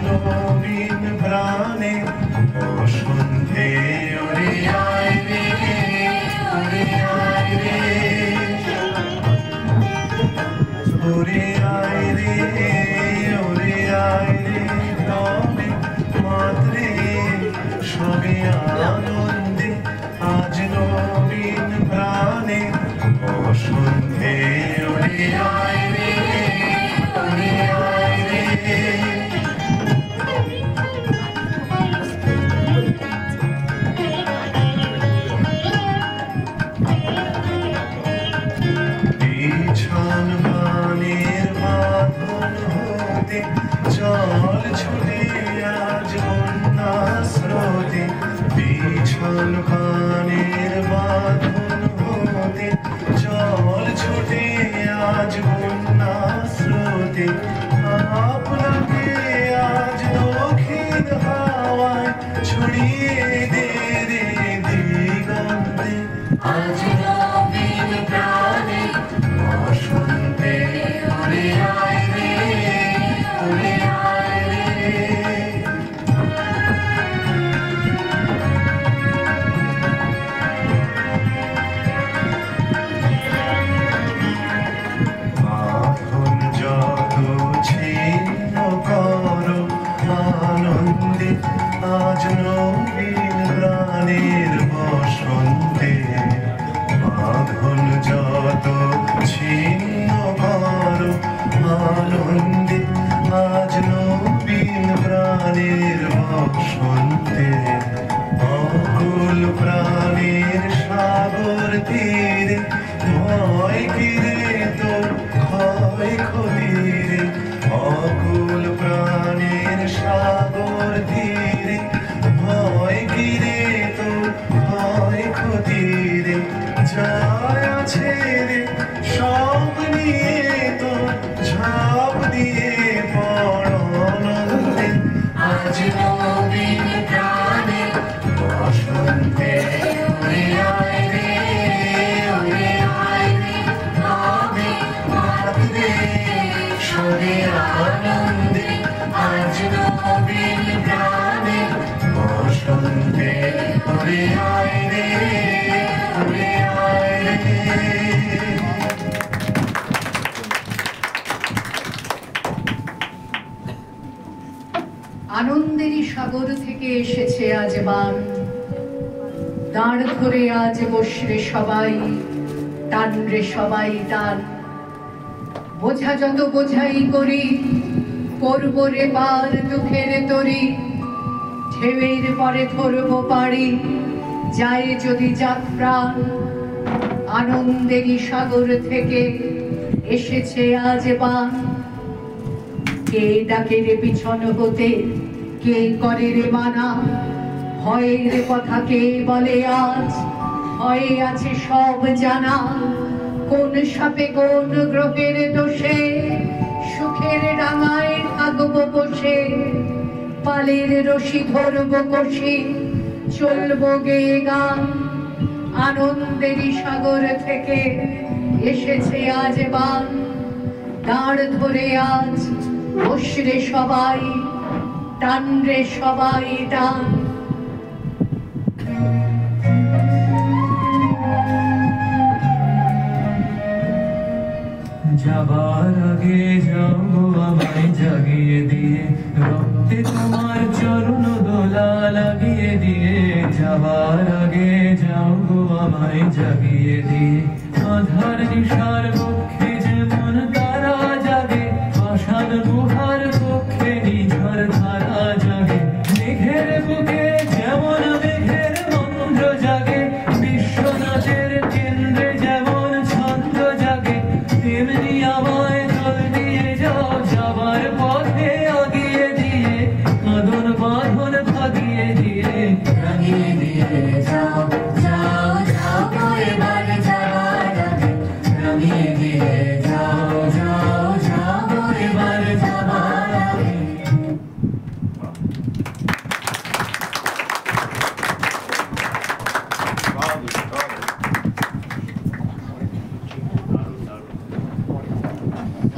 নবীন প্রাণে বসন্তে ওরে আয় রে ওরে আয় রে ওরে আয় রে ওরে আয় রে তবে মাত্রে সবে আনন্দে আজ নবীন প্রাণে বসন্তে ওরে আয় রে ওরে আয় রে বিছান বানের বাঁধন হতে জল ছুটে আজ বন্যা স্রোতে বিছান বানের বাঁধন হতে জল ছুটে আজ বন্যা স্রোতে আপনাকে আজ দক্ষিণ হাওয়ায় ছড়িয়ে দে রে দিগন্তে আজ নবীন প্রাণে বসন্তে ওরে আয় রে ওরে আয় রে বাঁধন যত ছিন্ন করো আনন্দে আজ নবীন প্রাণের বসন্তে বাঁধন যত ছিন্ন করো আনন্দে আজ নবীন প্রাণের বসন্তে অকুল প্রাণের সাগর তীরে ভয় কিরে তোর ক্ষয় ক্ষতিরে অকুল প্রাণের সাগর তীরে ভয় কিরে তোর ক্ষয় ক্ষতিরে যায় আছে রে সব নিয়ে তোর ঝাঁপ দিয়ে পড় আনন্দে আজ নবীন প্রাণে বসন্তে ওরে আয় রে ওরে আয় রে তবে মাত্রে সবে আনন্দে আজ নবীন প্রাণে বসন্তে ওরে আয় রে ওরে আয় রে আনন্দেরই সাগর থেকে এসেছে আজ বান দাঁড় ধরে আজ বসরে সবাই টান রে সবাই টান বোঝা যত বোঝাই করি করব রে পার দুঃখের তরি ঢেউয়ের পরে ধরব পারি যায় যদি যাক প্রাণ আনন্দেরই সাগর থেকে এসেছে আজ বান কে ডাকে রে পিছন হতে কে করে রে মানা ভয়ের কথা কে বলে আজ ভয়ে আছে সব জানা কোন সাপে কোন গ্রহের দোষে সুখের ডাঙায় থাকবো বসে পালের রশি ধরবো কষি চলবো গেয়ে গান আনন্দেরই সাগর থেকে এসেছে আজ বান দাঁড় ধরে আজ বসরে সবাই টান রে সবাই টান যাবার আগে যাও আমায় জাগিয়ে দিয়ে রক্তে তোমার চরণ দোলা লাগিয়ে দিয়ে যাবার আগে যাও আমায় জাগিয়ে দিয়ে আধার নিশার পক্ষে যেমন তারা জাগে পাষাণ গুহার পক্ষে নিঝর ধারা জাগে মেঘের বুকে যেমন মেঘের মন্দ্র জাগে বিশ্বনাথের কেন্দ্রে যেমন ছন্দ জাগে তেমনি আমায় দল দিয়ে যাও যাবার পথে আগিয়ে দিয়ে কাঁদন বাঁধন ভাগিয়ে দিয়ে রাঙিয়ে দিয়ে যাও যাও যাও এবার যাবার আগে রাঙিয়ে দিয়ে যাও যাও যাও এবার যাবার আগে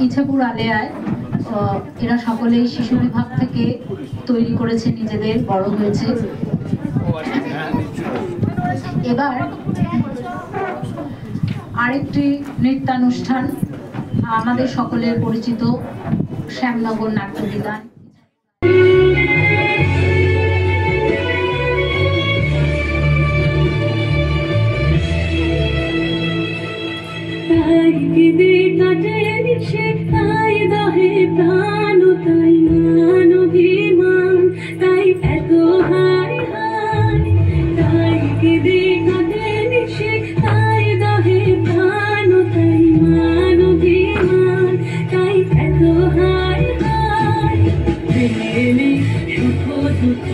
ইছাপুর আলেয়ায় এরা সকলেই শিশু বিভাগ থেকে তৈরি করেছে, নিজেদের বড় হয়েছে। এবার আরেকটি নৃত্যানুষ্ঠান, আমাদের সকলের পরিচিত শ্যামনগর নাট্যবিতান। সুখ দুঃখ